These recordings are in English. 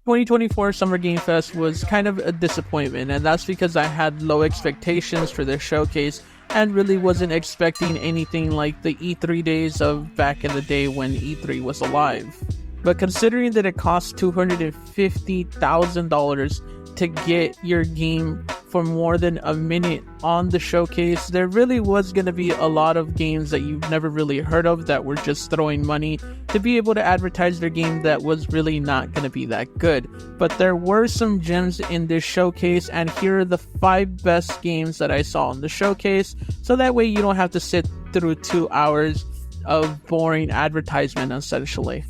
2024 Summer Game Fest was kind of a disappointment, and that's because I had low expectations for their showcase and really wasn't expecting anything like the E3 days of back in the day when E3 was alive. But considering that it cost $250,000 to get your game for more than a minute on the showcase, there really was going to be a lot of games that you've never really heard of that were just throwing money to be able to advertise their game that was really not going to be that good. But there were some gems in this showcase, and here are the 5 best games that I saw in the showcase, so that way you don't have to sit through 2 hours of boring advertisement essentially.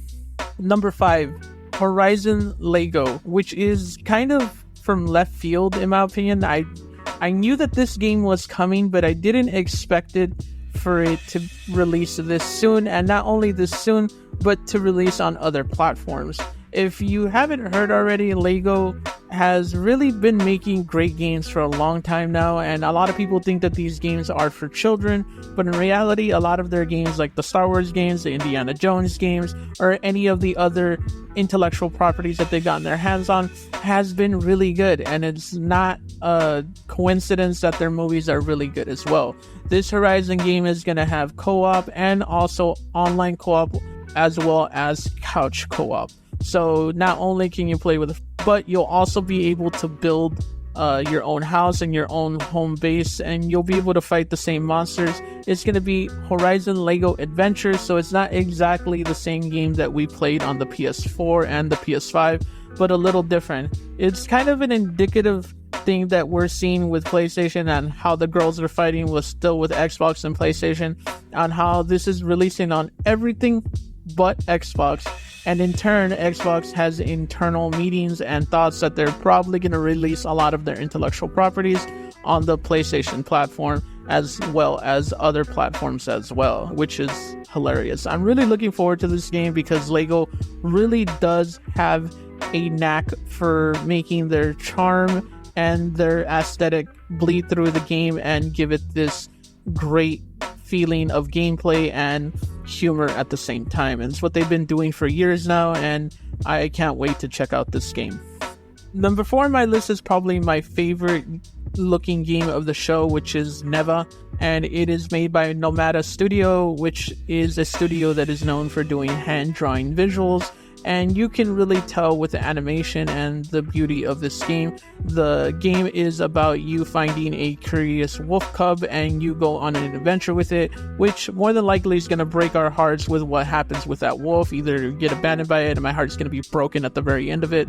Number 5, Horizon Lego, which is kind of from left field in my opinion. I knew that this game was coming, but I didn't expect it for it to release this soon, and not only this soon, but to release on other platforms. If you haven't heard already, Lego has really been making great games for a long time now, and a lot of people think that these games are for children, but in reality, a lot of their games, like the Star Wars games, the Indiana Jones games, or any of the other intellectual properties that they've gotten their hands on, has been really good, and it's not a coincidence that their movies are really good as well. This Horizon game is going to have co-op and also online co-op, as well as couch co-op. So not only can you play with, but you'll also be able to build your own house and your own home base, and you'll be able to fight the same monsters. It's going to be Horizon Lego Adventure, so it's not exactly the same game that we played on the PS4 and the PS5, but a little different. It's kind of an indicative thing that we're seeing with PlayStation, and how the girls are fighting was still with Xbox and PlayStation, on how this is releasing on everything but Xbox. And in turn, Xbox has internal meetings and thoughts that they're probably going to release a lot of their intellectual properties on the PlayStation platform, as well as other platforms as well, which is hilarious. I'm really looking forward to this game because Lego really does have a knack for making their charm and their aesthetic bleed through the game and give it this great feeling of gameplay and humor at the same time. And it's what they've been doing for years now, and I can't wait to check out this game. Number 4 on my list is probably my favorite looking game of the show, which is Neva, and it is made by Nomada Studio, which is a studio that is known for doing hand drawing visuals. And you can really tell with the animation and the beauty of this game. The game is about you finding a curious wolf cub, and you go on an adventure with it, which more than likely is going to break our hearts with what happens with that wolf. Either get abandoned by it, and my heart's going to be broken at the very end of it.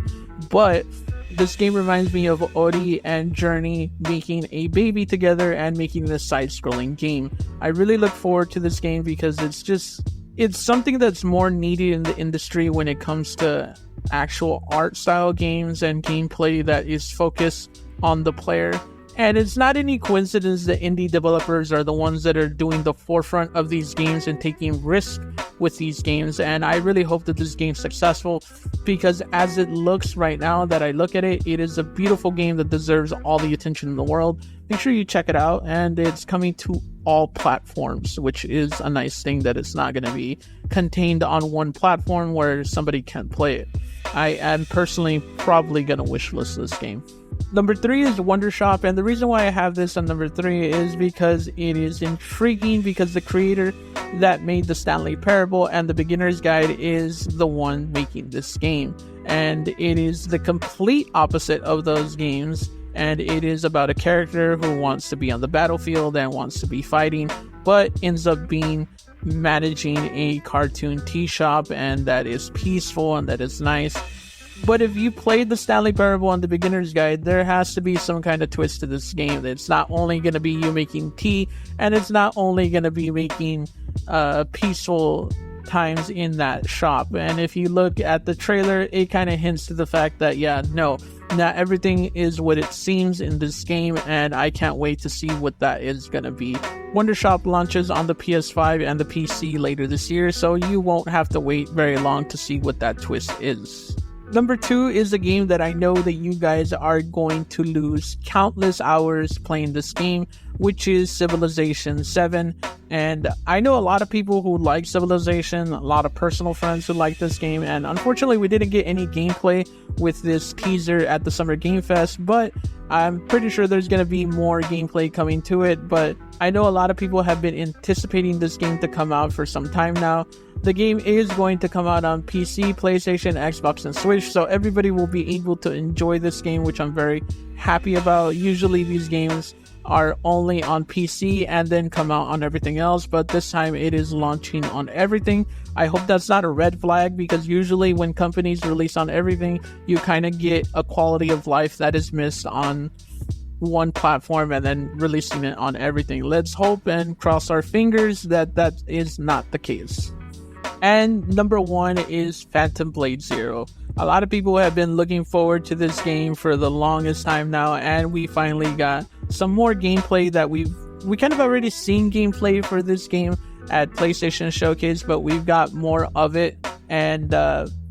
But this game reminds me of Ori and Journey making a baby together and making this side-scrolling game. I really look forward to this game because it's something that's more needed in the industry when it comes to actual art style games and gameplay that is focused on the player. And it's not any coincidence that indie developers are the ones that are doing the forefront of these games and taking risks with these games. And I really hope that this game's successful, because as it looks right now that I look at it, it is a beautiful game that deserves all the attention in the world. Make sure you check it out, and it's coming to all platforms, which is a nice thing that it's not going to be contained on one platform where somebody can't play it. I am personally probably going to wishlist this game. Number 3 is Wondershop, and the reason why I have this on number 3 is because it is intriguing, because the creator that made the Stanley Parable and the Beginner's Guide is the one making this game. And it is the complete opposite of those games, and it is about a character who wants to be on the battlefield and wants to be fighting, but ends up being managing a cartoon tea shop, and that is peaceful and that is nice. But if you played the Stanley Parable and the Beginner's Guide, there has to be some kind of twist to this game. It's not only going to be you making tea, and it's not only going to be making peaceful times in that shop. And if you look at the trailer, it kind of hints to the fact that, not everything is what it seems in this game, and I can't wait to see what that is going to be. Wondershop launches on the PS5 and the PC later this year, so you won't have to wait very long to see what that twist is. Number 2 is a game that I know that you guys are going to lose countless hours playing this game, which is Civilization 7. And I know a lot of people who like Civilization, a lot of personal friends who like this game, and unfortunately we didn't get any gameplay with this teaser at the Summer Game Fest, but I'm pretty sure there's going to be more gameplay coming to it. But I know a lot of people have been anticipating this game to come out for some time now. The game is going to come out on PC, PlayStation, Xbox, and Switch, so everybody will be able to enjoy this game, which I'm very happy about. Usually these games are only on PC and then come out on everything else, but this time it is launching on everything. I hope that's not a red flag, because usually when companies release on everything, you kind of get a quality of life that is missed on one platform and then releasing it on everything. Let's hope and cross our fingers that that is not the case. And number 1 is Phantom Blade Zero. A lot of people have been looking forward to this game for the longest time now, and we finally got some more gameplay that we kind of already seen gameplay for this game at PlayStation Showcase, but we've got more of it. And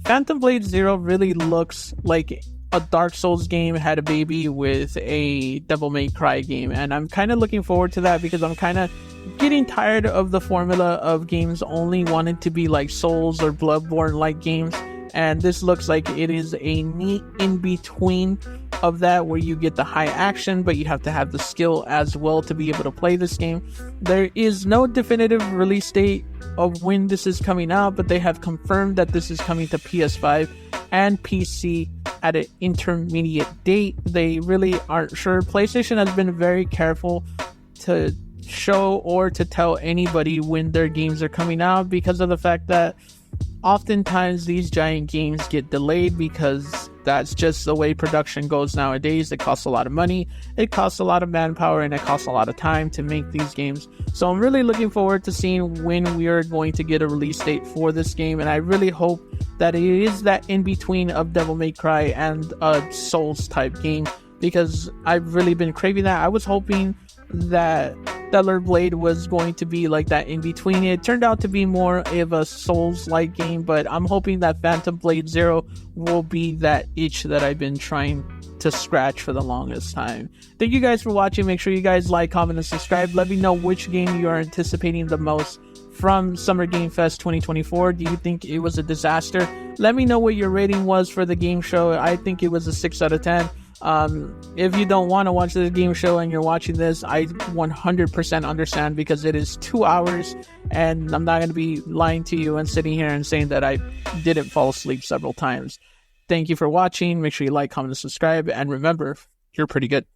Phantom Blade Zero really looks like a Dark Souls game had a baby with a Devil May Cry game, and I'm kind of looking forward to that, because I'm kind of getting tired of the formula of games only wanting to be like Souls or Bloodborne like games, and this looks like it is a neat in-between of that, where you get the high action, but you have to have the skill as well to be able to play this game. There is no definitive release date of when this is coming out, but they have confirmed that this is coming to PS5 and PC at an intermediate date. They really aren't sure. PlayStation has been very careful to show or to tell anybody when their games are coming out, because of the fact that oftentimes these giant games get delayed, because that's just the way production goes nowadays. It costs a lot of money, it costs a lot of manpower, and it costs a lot of time to make these games. So I'm really looking forward to seeing when we are going to get a release date for this game, and I really hope that it is that in between of Devil May Cry and a Souls type game, because I've really been craving that. I was hoping that Stellar Blade was going to be like that in between. It turned out to be more of a Souls-like game, but I'm hoping that Phantom Blade Zero will be that itch that I've been trying to scratch for the longest time. Thank you guys for watching. Make sure you guys like, comment, and subscribe. Let me know which game you are anticipating the most from Summer Game Fest 2024. Do you think it was a disaster? Let me know what your rating was for the game show. I think it was a 6 out of 10. If you don't want to watch this game show and you're watching this, I 100% understand, because it is 2 hours, and I'm not going to be lying to you and sitting here and saying that I didn't fall asleep several times. Thank you for watching. Make sure you like, comment, and subscribe, and remember, you're pretty good.